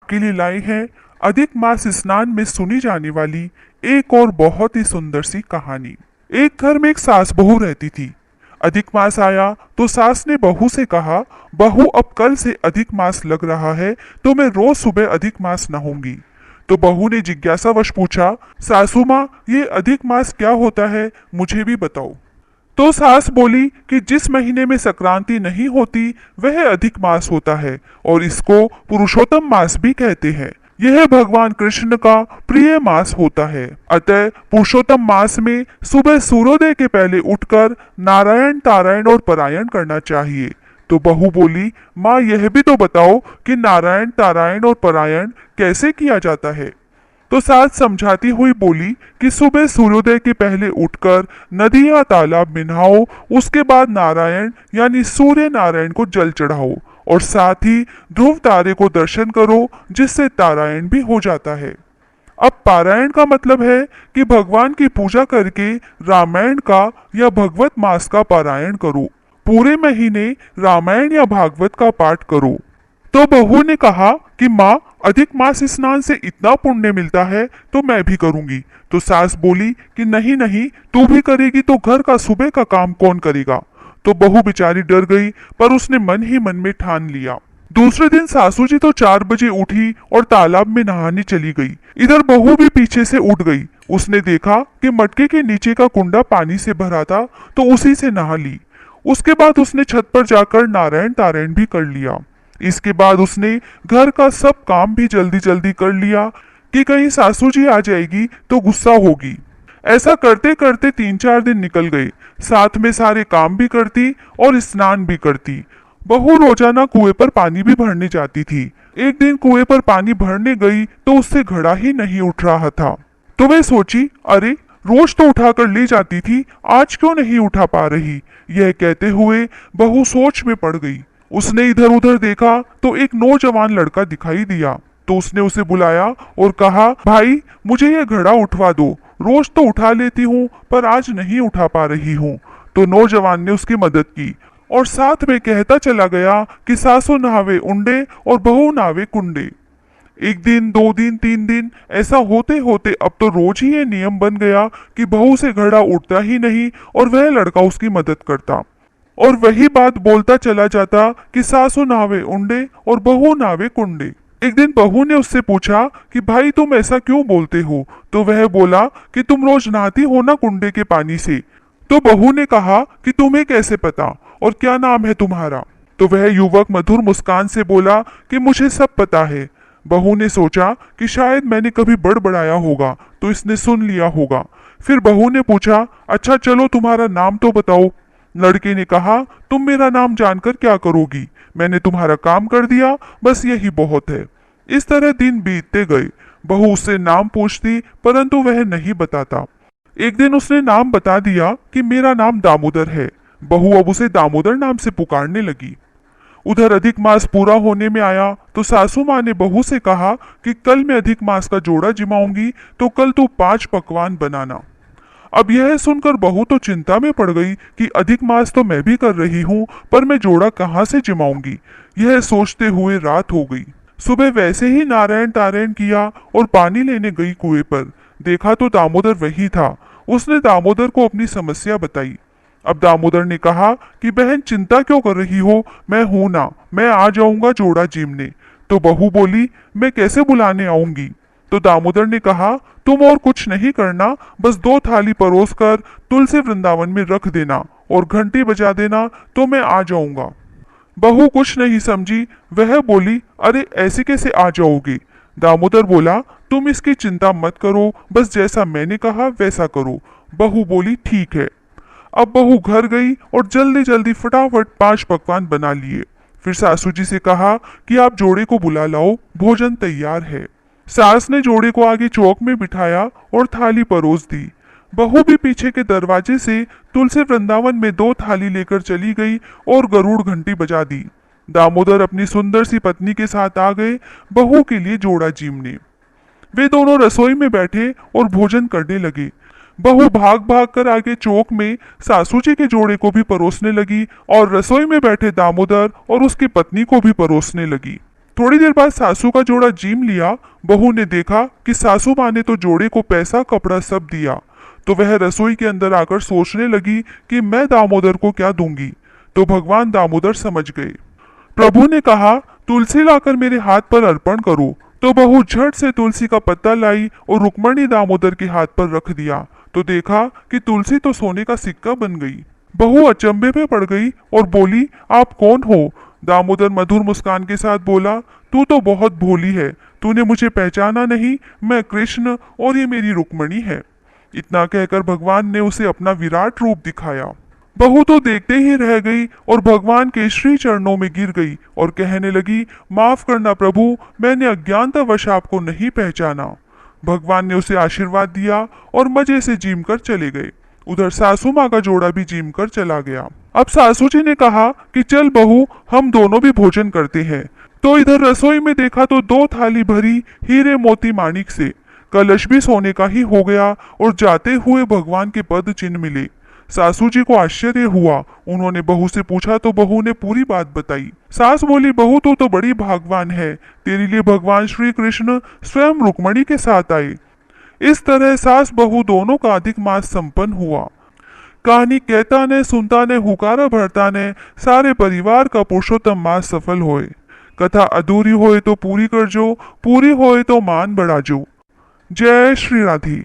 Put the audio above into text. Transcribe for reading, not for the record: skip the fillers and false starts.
आपके लिए लाए हैं अधिक मास स्नान में सुनी जाने वाली एक और बहुत ही सुंदर सी कहानी। एक घर में एक सास बहू रहती थी। अधिक मास आया तो सास ने बहू से कहा, बहू अब कल से अधिक मास लग रहा है तो मैं रोज सुबह अधिक मास नहाऊंगी। तो बहू ने जिज्ञासावश पूछा, सासू माँ ये अधिक मास क्या होता है, मुझे भी बताओ। तो सास बोली कि जिस महीने में संक्रांति नहीं होती वह अधिक मास होता है और इसको पुरुषोत्तम मास भी कहते हैं। यह भगवान कृष्ण का प्रिय मास होता है। अतः पुरुषोत्तम मास में सुबह सूर्योदय के पहले उठकर नारायण तारायण और परायण करना चाहिए। तो बहू बोली, माँ यह भी तो बताओ कि नारायण तारायण और परायण कैसे किया जाता है। तो सास समझाती हुई बोली कि सुबह सूर्योदय के पहले उठकर नदी या तालाब में नहाओ, उसके बाद नारायण यानी सूर्य नारायण को जल चढ़ाओ और साथ ही ध्रुव तारे को दर्शन करो, जिससे तारायण भी हो जाता है। अब पारायण का मतलब है कि भगवान की पूजा करके रामायण का या भगवत मास का पारायण करो। पूरे महीने रामायण या भागवत का पाठ करो। तो बहू ने कहा कि माँ अधिक मास स्नान से इतना पुण्य मिलता है तो मैं भी करूंगी। तो सास बोली कि नहीं नहीं, तू भी करेगी तो घर का सुबह का काम कौन करेगा। तो बहू बेचारी डर गई, पर उसने मन ही मन में ठान लिया। दूसरे दिन सासू जी तो 4 बजे उठी और तालाब में नहाने चली गई। इधर बहू भी पीछे से उठ गई। उसने देखा कि मटके के नीचे का कुंडा पानी से भरा था, तो उसी से नहा ली। उसके बाद उसने छत पर जाकर नारायण तारायण भी कर लिया। इसके बाद उसने घर का सब काम भी जल्दी जल्दी कर लिया कि कहीं सासू जी आ जाएगी तो गुस्सा होगी। ऐसा करते करते 3-4 दिन निकल गए। साथ में सारे काम भी करती और स्नान भी करती। बहू रोजाना कुएं पर पानी भी भरने जाती थी। एक दिन कुएं पर पानी भरने गई तो उससे घड़ा ही नहीं उठ रहा था। तो वह सोची, अरे रोज तो उठाकर ले जाती थी, आज क्यों नहीं उठा पा रही। यह कहते हुए बहू सोच में पड़ गई। उसने इधर उधर देखा तो एक नौजवान लड़का दिखाई दिया। तो उसने उसे बुलाया और कहा, भाई मुझे यह घड़ा उठवा दो, रोज तो उठा लेती हूँ पर आज नहीं उठा पा रही हूँ। तो नौजवान ने उसकी मदद की और साथ में कहता चला गया कि सासू नहावे उंडे और बहू नहावे कुंडे। 1 दिन 2 दिन 3 दिन ऐसा होते होते अब तो रोज ही ये नियम बन गया कि बहू से घड़ा उठता ही नहीं और वह लड़का उसकी मदद करता और वही बात बोलता चला जाता कि सासू नावे उंडे और बहू नावे कुंडे। एक दिन बहू ने उससे पूछा कि भाई तुम ऐसा क्यों बोलते हो। तो वह बोला कि तुम रोज नहाती हो ना कुंडे के पानी से। तो बहू ने कहा कि तुम्हें कैसे पता और क्या नाम है तुम्हारा। तो वह युवक मधुर मुस्कान से बोला कि मुझे सब पता है। बहू ने सोचा कि शायद मैंने कभी बड़बड़ाया होगा तो इसने सुन लिया होगा। फिर बहू ने पूछा, अच्छा चलो तुम्हारा नाम तो बताओ। लड़के ने कहा, तुम मेरा नाम जानकर क्या करोगी, मैंने तुम्हारा काम कर दिया, बस यही बहुत है। इस तरह दिन बीतते गए। बहू उससे नाम पूछती परंतु वह नहीं बताता। एक दिन उसने नाम बता दिया कि मेरा नाम दामोदर है। बहू अब उसे दामोदर नाम से पुकारने लगी। उधर अधिक मास पूरा होने में आया तो सासू माँ ने बहू से कहा कि कल मैं अधिक मास का जोड़ा जिमाऊंगी, तो कल तू 5 पकवान बनाना। अब यह सुनकर बहू तो चिंता में पड़ गई कि अधिक मास तो मैं भी कर रही हूँ, पर मैं जोड़ा कहाँ से जिमाऊंगी। यह सोचते हुए रात हो गई। सुबह वैसे ही नारायण तारायण किया और पानी लेने गई कुएं पर। देखा तो दामोदर वही था। उसने दामोदर को अपनी समस्या बताई। अब दामोदर ने कहा कि बहन चिंता क्यों कर रही हो, मैं हूं ना, मैं आ जाऊंगा जोड़ा जीमने। तो बहू बोली, मैं कैसे बुलाने आऊंगी। तो दामोदर ने कहा, तुम और कुछ नहीं करना, बस 2 थाली परोस कर तुलसी वृंदावन में रख देना और घंटी बजा देना, तो मैं आ जाऊंगा। बहू कुछ नहीं समझी। वह बोली, अरे ऐसे कैसे आ जाओगे। दामोदर बोला, तुम इसकी चिंता मत करो, बस जैसा मैंने कहा वैसा करो। बहू बोली, ठीक है। अब बहू घर गई और जल्दी जल्दी फटाफट 5 पकवान बना लिए। फिर सासू जी से कहा कि आप जोड़े को बुला लाओ, भोजन तैयार है। सास ने जोड़े को आगे चौक में बिठाया और थाली परोस दी। बहू भी पीछे के दरवाजे से तुलसी वृंदावन में 2 थाली लेकर चली गई और गरुड़ घंटी बजा दी। दामोदर अपनी सुंदर सी पत्नी के साथ आ गए बहू के लिए जोड़ा जीमने। वे दोनों रसोई में बैठे और भोजन करने लगे। बहू भाग भाग कर आगे चौक में सासू जी के जोड़े को भी परोसने लगी और रसोई में बैठे दामोदर और उसकी पत्नी को भी परोसने लगी। थोड़ी देर बाद सासू का जोड़ा जीम लिया। बहू ने देखा कि सासू माँ ने तो जोड़े को पैसा कपड़ा सब दिया, तो वह रसोई के अंदर आकर सोचने लगी कि मैं दामोदर को क्या दूंगी। तो भगवान दामोदर समझ गए। प्रभु ने कहा, तुलसी लाकर मेरे हाथ पर अर्पण करो। तो बहू झट से तुलसी का पत्ता लाई और रुक्मणी दामोदर के हाथ पर रख दिया, तो देखा कि तुलसी तो सोने का सिक्का बन गई। बहू अचंभे में पड़ गई और बोली, आप कौन हो? दामोदर मधुर मुस्कान के साथ बोला, तू तो बहुत भोली है, तूने मुझे पहचाना नहीं, मैं कृष्ण और ये मेरी रुक्मणी है। इतना कहकर भगवान ने उसे अपना विराट रूप दिखाया। बहू तो देखते ही रह गई और भगवान के श्री चरणों में गिर गई और कहने लगी, माफ करना प्रभु, मैंने अज्ञानतावश आपको नहीं पहचाना। भगवान ने उसे आशीर्वाद दिया और मजे से जीम कर चले गए। उधर सासू माँ का जोड़ा भी जीम कर चला गया। अब सासू जी ने कहा कि चल बहू, हम दोनों भी भोजन करते हैं। तो इधर रसोई में देखा तो 2 थाली भरी हीरे मोती माणिक से, कलश भी सोने का ही हो गया और जाते हुए भगवान के पद चिन्ह मिले। सासू जी को आश्चर्य हुआ। उन्होंने बहू से पूछा तो बहू ने पूरी बात बताई। सास बोली, बहू तू तो बड़ी भाग्यवान है, तेरे लिए भगवान श्री कृष्ण स्वयं रुक्मणी के साथ आए। इस तरह सास बहू दोनों का अधिक मास संपन्न हुआ। कहानी कहता ने, सुनता ने, हुकारा भरता ने, सारे परिवार का पुरुषोत्तम मास सफल होए। कथा अधूरी होए तो पूरी कर जो, पूरी होए तो मान बढ़ा जो। जय श्री राधे।